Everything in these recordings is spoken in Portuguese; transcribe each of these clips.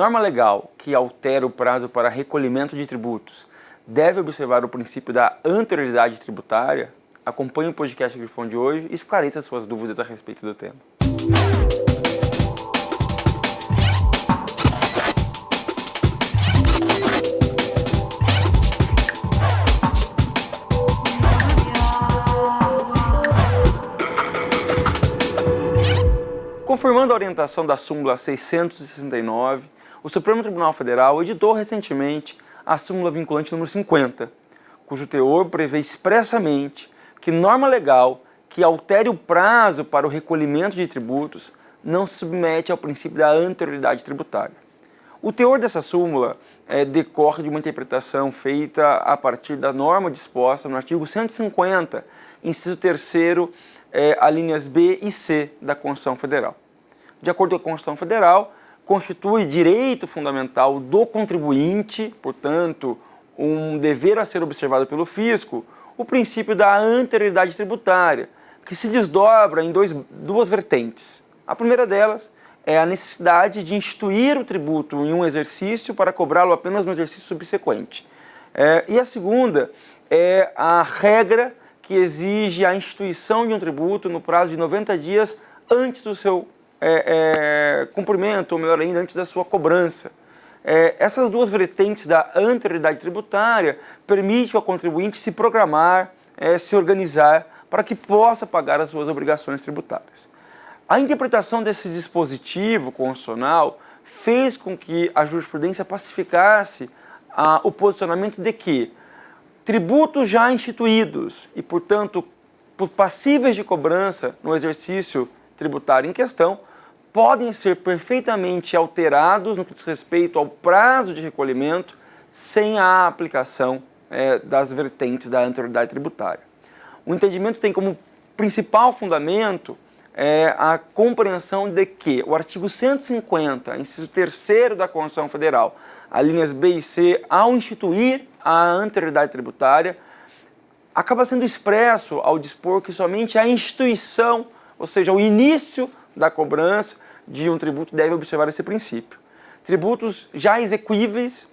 Norma legal que altera o prazo para recolhimento de tributos deve observar o princípio da anterioridade tributária? Acompanhe o podcast Grifão de hoje e esclareça suas dúvidas a respeito do tema. Confirmando a orientação da súmula 669, o Supremo Tribunal Federal editou recentemente a súmula vinculante número 50, cujo teor prevê expressamente que norma legal que altere o prazo para o recolhimento de tributos não se submete ao princípio da anterioridade tributária. O teor dessa súmula decorre de uma interpretação feita a partir da norma disposta no artigo 150, inciso 3º, alíneas B e C da Constituição Federal. De acordo com a Constituição Federal, constitui direito fundamental do contribuinte, portanto, um dever a ser observado pelo fisco, o princípio da anterioridade tributária, que se desdobra em duas vertentes. A primeira delas é a necessidade de instituir o tributo em um exercício para cobrá-lo apenas no exercício subsequente. E a segunda é a regra que exige a instituição de um tributo no prazo de 90 dias antes do seu cumprimento, ou melhor ainda, antes da sua cobrança. Essas duas vertentes da anterioridade tributária permitem ao contribuinte se programar, se organizar para que possa pagar as suas obrigações tributárias. A interpretação desse dispositivo constitucional fez com que a jurisprudência pacificasse o posicionamento de que tributos já instituídos e, portanto, passíveis de cobrança no exercício tributário em questão, podem ser perfeitamente alterados no que diz respeito ao prazo de recolhimento sem a aplicação das vertentes da anterioridade tributária. O entendimento tem como principal fundamento a compreensão de que o artigo 150, inciso 3º da Constituição Federal, alíneas B e C, ao instituir a anterioridade tributária, acaba sendo expresso ao dispor que somente a instituição, ou seja, o início da cobrança de um tributo deve observar esse princípio. Tributos já exequíveis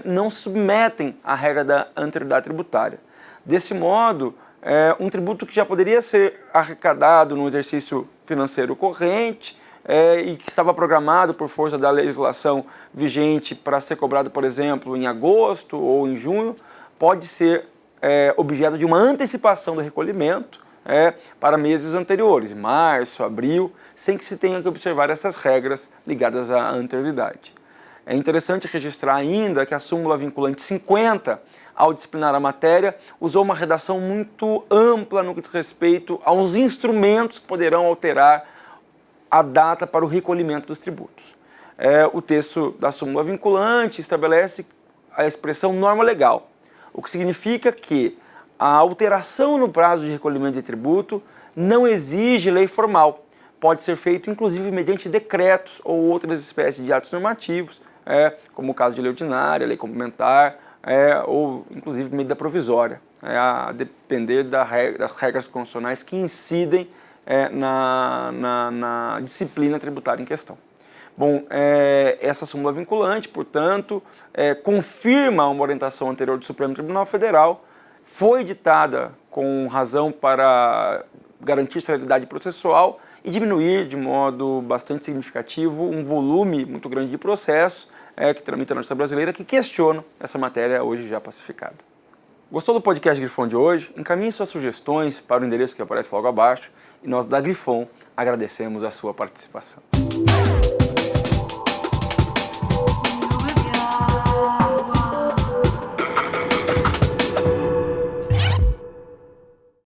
não se submetem à regra da anterioridade tributária. Desse modo, um tributo que já poderia ser arrecadado no exercício financeiro corrente e que estava programado por força da legislação vigente para ser cobrado, por exemplo, em agosto ou em junho, pode ser objeto de uma antecipação do recolhimento para meses anteriores, março, abril, sem que se tenha que observar essas regras ligadas à anterioridade. É interessante registrar ainda que a súmula vinculante 50, ao disciplinar a matéria, usou uma redação muito ampla no que diz respeito aos instrumentos que poderão alterar a data para o recolhimento dos tributos. O texto da súmula vinculante estabelece a expressão norma legal, o que significa que a alteração no prazo de recolhimento de tributo não exige lei formal. Pode ser feito, inclusive, mediante decretos ou outras espécies de atos normativos, como o caso de lei ordinária, lei complementar, ou, inclusive, medida provisória, a depender das regras constitucionais que incidem na disciplina tributária em questão. Bom, essa súmula vinculante, portanto, confirma uma orientação anterior do Supremo Tribunal Federal, foi editada com razão para garantir celeridade processual e diminuir de modo bastante significativo um volume muito grande de processos que tramitam na justiça brasileira que questionam essa matéria hoje já pacificada. Gostou do podcast Grifão de hoje? Encaminhe suas sugestões para o endereço que aparece logo abaixo e nós da Grifão agradecemos a sua participação.